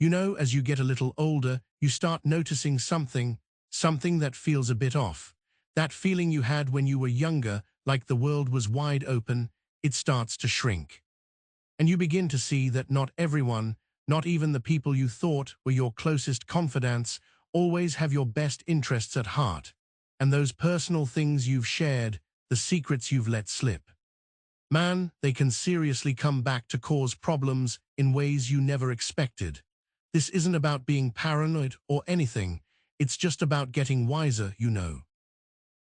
You know, as you get a little older, you start noticing something that feels a bit off. That feeling you had when you were younger, like the world was wide open, it starts to shrink. And you begin to see that not everyone, not even the people you thought were your closest confidants, always have your best interests at heart. And those personal things you've shared, the secrets you've let slip, man, they can seriously come back to cause problems in ways you never expected. This isn't about being paranoid or anything. It's just about getting wiser, you know.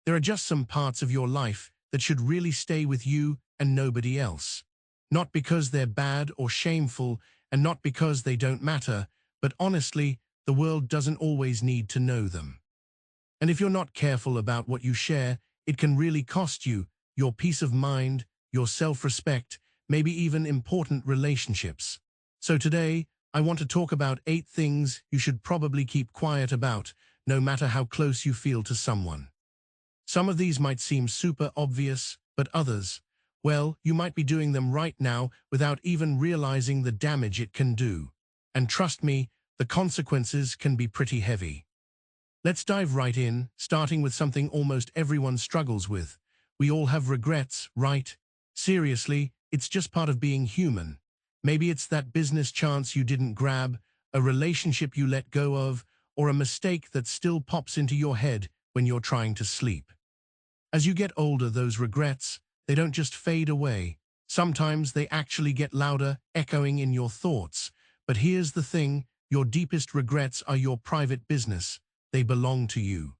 There are just some parts of your life that should really stay with you and nobody else. Not because they're bad or shameful, and not because they don't matter, but honestly, the world doesn't always need to know them. And if you're not careful about what you share, it can really cost you your peace of mind, your self-respect, maybe even important relationships. So today, I want to talk about 8 things you should probably keep quiet about, no matter how close you feel to someone. Some of these might seem super obvious, but others, well, you might be doing them right now without even realizing the damage it can do. And trust me, the consequences can be pretty heavy. Let's dive right in, starting with something almost everyone struggles with. We all have regrets, right? Seriously, it's just part of being human. Maybe it's that business chance you didn't grab, a relationship you let go of, or a mistake that still pops into your head when you're trying to sleep. As you get older, those regrets, they don't just fade away. Sometimes they actually get louder, echoing in your thoughts. But here's the thing, your deepest regrets are your private business. They belong to you.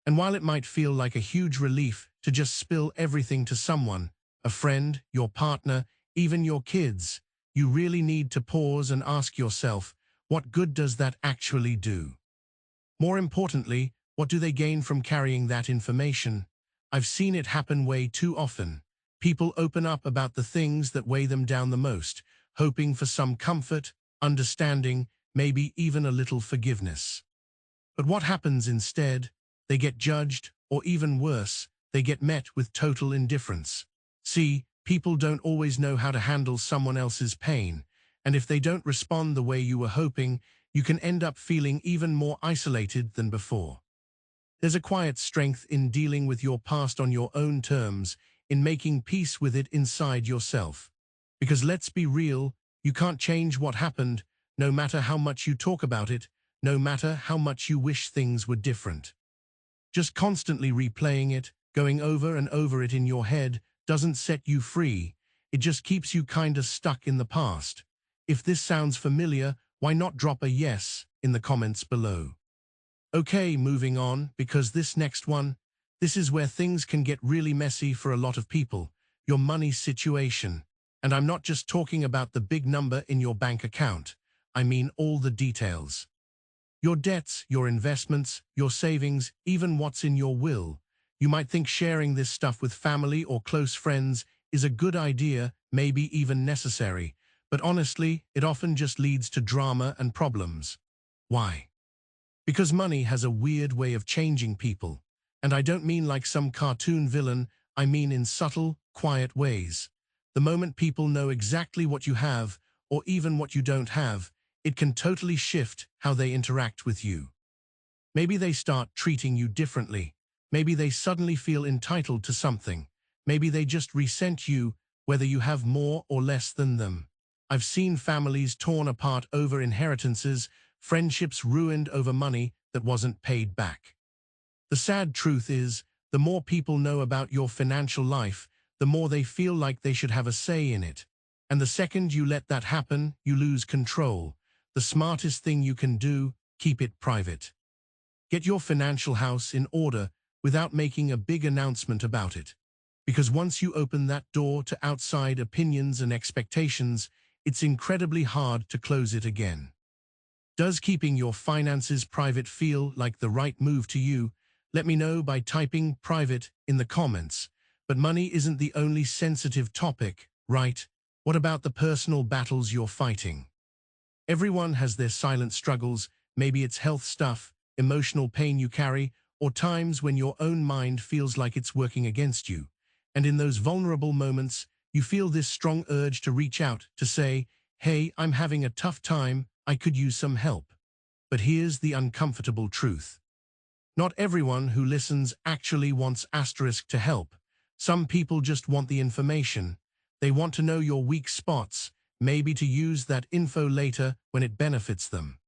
And while it might feel like a huge relief to just spill everything to someone, a friend, your partner, even your kids, you really need to pause and ask yourself, what good does that actually do? More importantly, what do they gain from carrying that information? I've seen it happen way too often. People open up about the things that weigh them down the most, hoping for some comfort, understanding, maybe even a little forgiveness. But what happens instead? They get judged, or even worse, they get met with total indifference. See, people don't always know how to handle someone else's pain, and if they don't respond the way you were hoping, you can end up feeling even more isolated than before. There's a quiet strength in dealing with your past on your own terms, in making peace with it inside yourself. Because let's be real, you can't change what happened, no matter how much you talk about it, no matter how much you wish things were different. Just constantly replaying it, going over and over it in your head, doesn't set you free. It just keeps you kinda stuck in the past. If this sounds familiar, why not drop a yes in the comments below? Okay, moving on, because this next one, this is where things can get really messy for a lot of people, your money situation. And I'm not just talking about the big number in your bank account. I mean all the details. Your debts, your investments, your savings, even what's in your will. You might think sharing this stuff with family or close friends is a good idea, maybe even necessary, but honestly, it often just leads to drama and problems. Why? Because money has a weird way of changing people. And I don't mean like some cartoon villain, I mean in subtle, quiet ways. The moment people know exactly what you have, or even what you don't have, it can totally shift how they interact with you. Maybe they start treating you differently. Maybe they suddenly feel entitled to something. Maybe they just resent you, whether you have more or less than them. I've seen families torn apart over inheritances, friendships ruined over money that wasn't paid back. The sad truth is, the more people know about your financial life, the more they feel like they should have a say in it. And the second you let that happen, you lose control. The smartest thing you can do, keep it private. Get your financial house in order without making a big announcement about it. Because once you open that door to outside opinions and expectations, it's incredibly hard to close it again. Does keeping your finances private feel like the right move to you? Let me know by typing private in the comments. But money isn't the only sensitive topic, right? What about the personal battles you're fighting? Everyone has their silent struggles. Maybe it's health stuff, emotional pain you carry, or times when your own mind feels like it's working against you. And in those vulnerable moments, you feel this strong urge to reach out, to say, hey, I'm having a tough time, I could use some help. But here's the uncomfortable truth. Not everyone who listens actually wants asterisk to help. Some people just want the information. They want to know your weak spots, maybe to use that info later when it benefits them.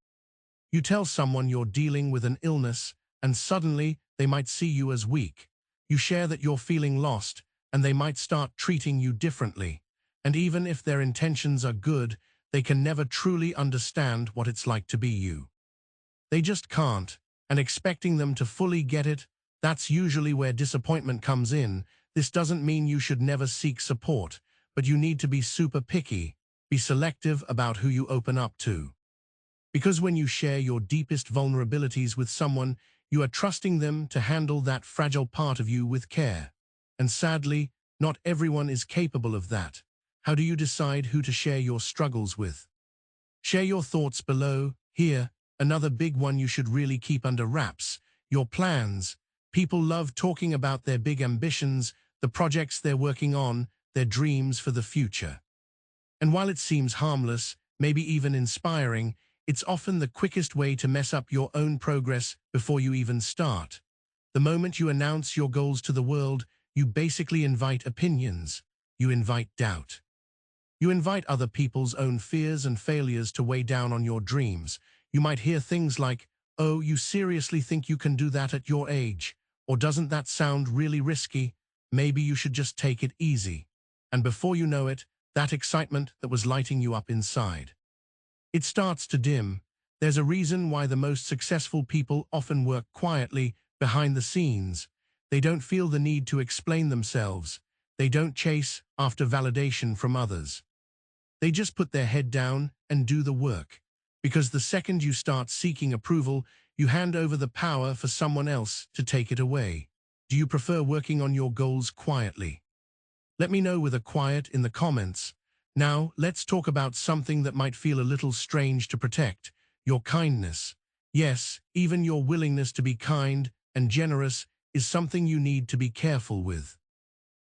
You tell someone you're dealing with an illness, and suddenly they might see you as weak. You share that you're feeling lost, and they might start treating you differently. And even if their intentions are good, they can never truly understand what it's like to be you. They just can't, and expecting them to fully get it, that's usually where disappointment comes in. This doesn't mean you should never seek support, but you need to be super picky, be selective about who you open up to. Because when you share your deepest vulnerabilities with someone, you are trusting them to handle that fragile part of you with care. And sadly, not everyone is capable of that. How do you decide who to share your struggles with? Share your thoughts below. Here, another big one you should really keep under wraps: your plans. People love talking about their big ambitions, the projects they're working on, their dreams for the future. And while it seems harmless, maybe even inspiring, it's often the quickest way to mess up your own progress before you even start. The moment you announce your goals to the world, you basically invite opinions. You invite doubt. You invite other people's own fears and failures to weigh down on your dreams. You might hear things like, "Oh, you seriously think you can do that at your age? Or doesn't that sound really risky? Maybe you should just take it easy." And before you know it, that excitement that was lighting you up inside, it starts to dim. There's a reason why the most successful people often work quietly, behind the scenes. They don't feel the need to explain themselves. They don't chase after validation from others. They just put their head down and do the work. Because the second you start seeking approval, you hand over the power for someone else to take it away. Do you prefer working on your goals quietly? Let me know with a quiet in the comments. Now, let's talk about something that might feel a little strange to protect: your kindness. Yes, even your willingness to be kind and generous is something you need to be careful with.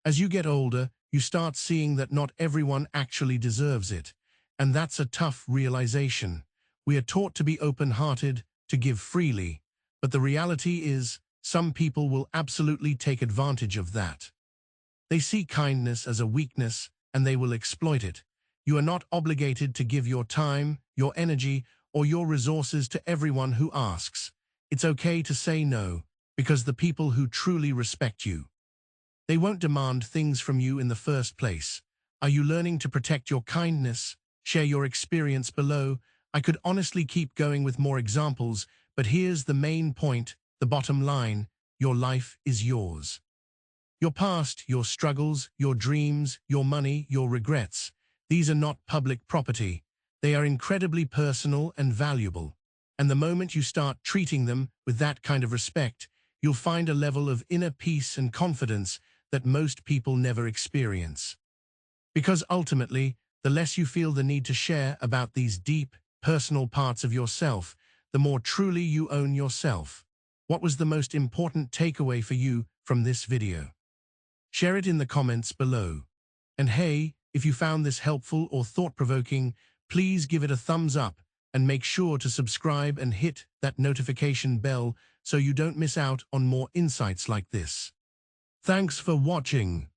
As you get older, you start seeing that not everyone actually deserves it, and that's a tough realization. We are taught to be open-hearted, to give freely, but the reality is, some people will absolutely take advantage of that. They see kindness as a weakness, and they will exploit it. You are not obligated to give your time, your energy, or your resources to everyone who asks. It's okay to say no, because the people who truly respect you, they won't demand things from you in the first place. Are you learning to protect your kindness? Share your experience below. I could honestly keep going with more examples, but here's the main point, the bottom line: your life is yours. Your past, your struggles, your dreams, your money, your regrets, these are not public property. They are incredibly personal and valuable. And the moment you start treating them with that kind of respect, you'll find a level of inner peace and confidence that most people never experience. Because ultimately, the less you feel the need to share about these deep, personal parts of yourself, the more truly you own yourself. What was the most important takeaway for you from this video? Share it in the comments below. And hey, if you found this helpful or thought-provoking, please give it a thumbs up and make sure to subscribe and hit that notification bell so you don't miss out on more insights like this. Thanks for watching.